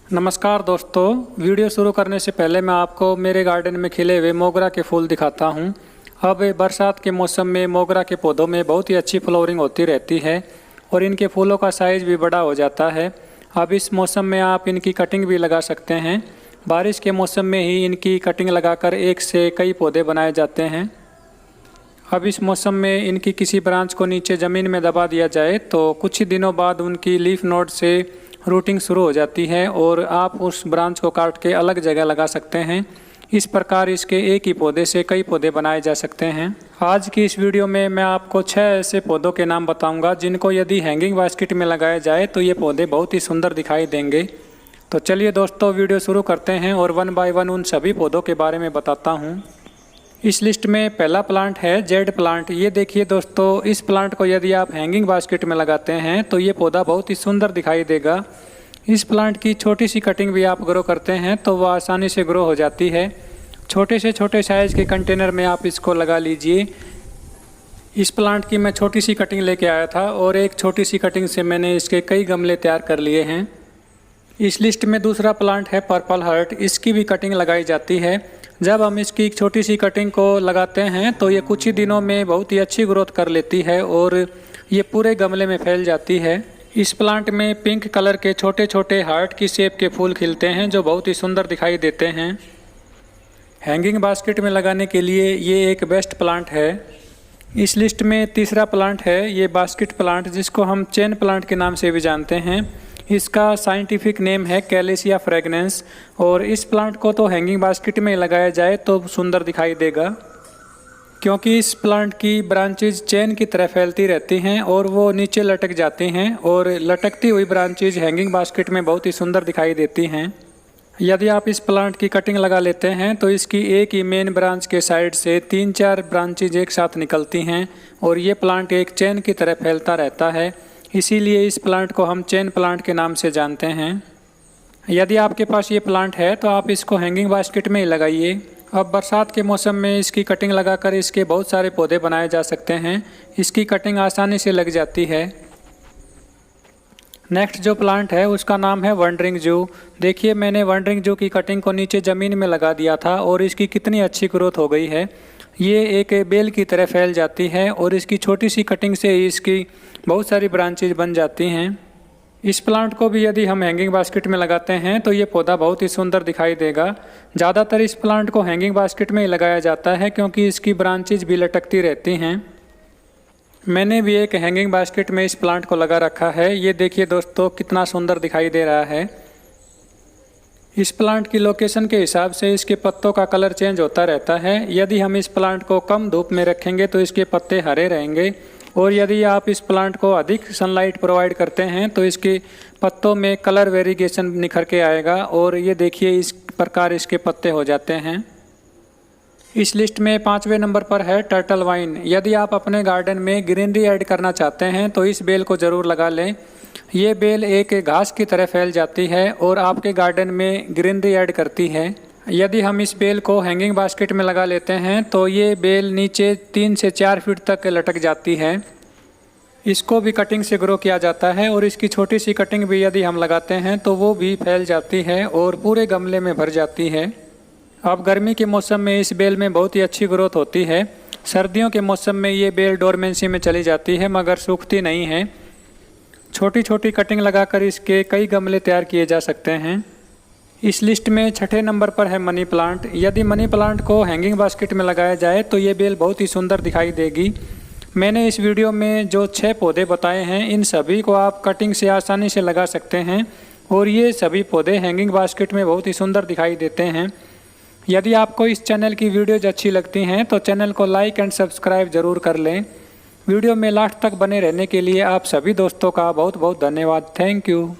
नमस्कार दोस्तों, वीडियो शुरू करने से पहले मैं आपको मेरे गार्डन में खिले हुए मोगरा के फूल दिखाता हूं। अब बरसात के मौसम में मोगरा के पौधों में बहुत ही अच्छी फ्लावरिंग होती रहती है और इनके फूलों का साइज़ भी बड़ा हो जाता है। अब इस मौसम में आप इनकी कटिंग भी लगा सकते हैं। बारिश के मौसम में ही इनकी कटिंग लगाकर एक से कई पौधे बनाए जाते हैं। अब इस मौसम में इनकी किसी ब्रांच को नीचे ज़मीन में दबा दिया जाए तो कुछ ही दिनों बाद उनकी लीफ नोड से रूटिंग शुरू हो जाती है और आप उस ब्रांच को काट के अलग जगह लगा सकते हैं। इस प्रकार इसके एक ही पौधे से कई पौधे बनाए जा सकते हैं। आज की इस वीडियो में मैं आपको 6 ऐसे पौधों के नाम बताऊंगा जिनको यदि हैंगिंग बास्केट में लगाया जाए तो ये पौधे बहुत ही सुंदर दिखाई देंगे। तो चलिए दोस्तों, वीडियो शुरू करते हैं और 1 बाय 1 उन सभी पौधों के बारे में बताता हूँ। इस लिस्ट में पहला प्लांट है जेड प्लांट। ये देखिए दोस्तों, इस प्लांट को यदि आप हैंगिंग बास्केट में लगाते हैं तो ये पौधा बहुत ही सुंदर दिखाई देगा। इस प्लांट की छोटी सी कटिंग भी आप ग्रो करते हैं तो वह आसानी से ग्रो हो जाती है। छोटे से छोटे साइज़ के कंटेनर में आप इसको लगा लीजिए। इस प्लांट की मैं छोटी सी कटिंग लेके आया था और एक छोटी सी कटिंग से मैंने इसके कई गमले तैयार कर लिए हैं। इस लिस्ट में दूसरा प्लांट है पर्पल हार्ट। इसकी भी कटिंग लगाई जाती है। जब हम इसकी एक छोटी सी कटिंग को लगाते हैं तो ये कुछ ही दिनों में बहुत ही अच्छी ग्रोथ कर लेती है और ये पूरे गमले में फैल जाती है। इस प्लांट में पिंक कलर के छोटे छोटे हार्ट की शेप के फूल खिलते हैं जो बहुत ही सुंदर दिखाई देते हैं। हैंगिंग बास्केट में लगाने के लिए ये एक बेस्ट प्लांट है। इस लिस्ट में तीसरा प्लांट है ये बास्केट प्लांट, जिसको हम चेन प्लांट के नाम से भी जानते हैं। इसका साइंटिफिक नेम है कैलेसिया फ्रेगनेंस और इस प्लांट को तो हैंगिंग बास्केट में लगाया जाए तो सुंदर दिखाई देगा, क्योंकि इस प्लांट की ब्रांचेज चेन की तरह फैलती रहती हैं और वो नीचे लटक जाती हैं और लटकती हुई ब्रांचेज हैंगिंग बास्केट में बहुत ही सुंदर दिखाई देती हैं। यदि आप इस प्लांट की कटिंग लगा लेते हैं तो इसकी एक ही मेन ब्रांच के साइड से 3-4 ब्रांचेज एक साथ निकलती हैं और ये प्लांट एक चेन की तरह फैलता रहता है। इसीलिए इस प्लांट को हम चेन प्लांट के नाम से जानते हैं। यदि आपके पास ये प्लांट है तो आप इसको हैंगिंग बास्केट में ही लगाइए। अब बरसात के मौसम में इसकी कटिंग लगाकर इसके बहुत सारे पौधे बनाए जा सकते हैं। इसकी कटिंग आसानी से लग जाती है। नेक्स्ट जो प्लांट है उसका नाम है वंडरिंग जू। देखिए, मैंने वंडरिंग जू की कटिंग को नीचे ज़मीन में लगा दिया था और इसकी कितनी अच्छी ग्रोथ हो गई है। ये एक बेल की तरह फैल जाती है और इसकी छोटी सी कटिंग से ही इसकी बहुत सारी ब्रांचेज बन जाती हैं। इस प्लांट को भी यदि हम हैंगिंग बास्केट में लगाते हैं तो ये पौधा बहुत ही सुंदर दिखाई देगा। ज़्यादातर इस प्लांट को हैंगिंग बास्केट में ही लगाया जाता है क्योंकि इसकी ब्रांचेज भी लटकती रहती हैं। मैंने भी एक हैंगिंग बास्केट में इस प्लांट को लगा रखा है। ये देखिए दोस्तों, कितना सुंदर दिखाई दे रहा है। इस प्लांट की लोकेशन के हिसाब से इसके पत्तों का कलर चेंज होता रहता है। यदि हम इस प्लांट को कम धूप में रखेंगे तो इसके पत्ते हरे रहेंगे और यदि आप इस प्लांट को अधिक सनलाइट प्रोवाइड करते हैं तो इसके पत्तों में कलर वेरिएशन निखर के आएगा और ये देखिए इस प्रकार इसके पत्ते हो जाते हैं। इस लिस्ट में 5वें नंबर पर है टर्टल वाइन। यदि आप अपने गार्डन में ग्रीनरी ऐड करना चाहते हैं तो इस बेल को ज़रूर लगा लें। ये बेल एक घास की तरह फैल जाती है और आपके गार्डन में ग्रीनरी ऐड करती है। यदि हम इस बेल को हैंगिंग बास्केट में लगा लेते हैं तो ये बेल नीचे 3 से 4 फीट तक लटक जाती है। इसको भी कटिंग से ग्रो किया जाता है और इसकी छोटी सी कटिंग भी यदि हम लगाते हैं तो वो भी फैल जाती है और पूरे गमले में भर जाती है। अब गर्मी के मौसम में इस बेल में बहुत ही अच्छी ग्रोथ होती है। सर्दियों के मौसम में ये बेल डोरमेंसी में चली जाती है मगर सूखती नहीं है। छोटी छोटी कटिंग लगाकर इसके कई गमले तैयार किए जा सकते हैं। इस लिस्ट में 6ठे नंबर पर है मनी प्लांट। यदि मनी प्लांट को हैंगिंग बास्केट में लगाया जाए तो ये बेल बहुत ही सुंदर दिखाई देगी। मैंने इस वीडियो में जो 6 पौधे बताए हैं इन सभी को आप कटिंग से आसानी से लगा सकते हैं और ये सभी पौधे हैंगिंग बास्केट में बहुत ही सुंदर दिखाई देते हैं। यदि आपको इस चैनल की वीडियोज अच्छी लगती हैं तो चैनल को लाइक एंड सब्सक्राइब ज़रूर कर लें। वीडियो में लास्ट तक बने रहने के लिए आप सभी दोस्तों का बहुत बहुत धन्यवाद। Thank you.